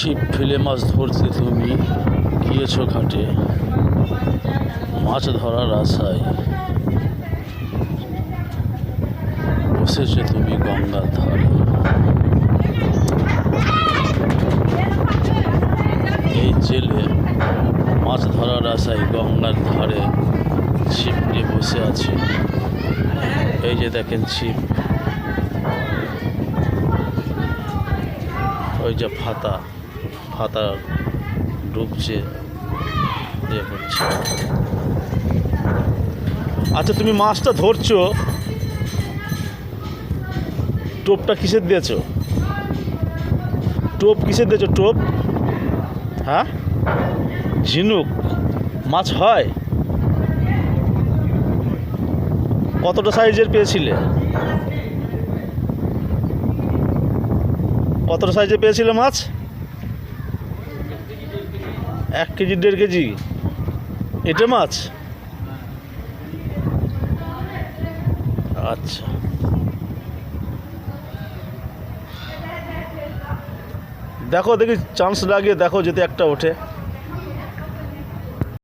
ছিপ ফেলে মাছ ধরতে তুমি গিয়েছো ঘাটে, মাছ ধরার আশায় বসেছো তুমি গঙ্গার ধারে। এই জেলে মাছ ধরার আশায় গঙ্গার ধারে ছিপ নিয়ে বসে আছে। এই যে দেখেন ছিপ, ওই যে ফাতা ডুবছে, ইয়ে করছে। আচ্ছা, তুমি মাছটা ধরছো, টোপটা কিসের দিয়েছো? টোপ কিসের দিয়েছো? টোপ? হ্যাঁ, ঝিনুক মাছ হয়? কতটা সাইজের পেয়েছিলে? কতটা সাইজে পেয়েছিলে মাছ? 1 কেজি 1.5 কেজি এটা মাছ? আচ্ছা, দেখো দেখি চান্স লাগিয়ে দেখো যদি একটা ওঠে।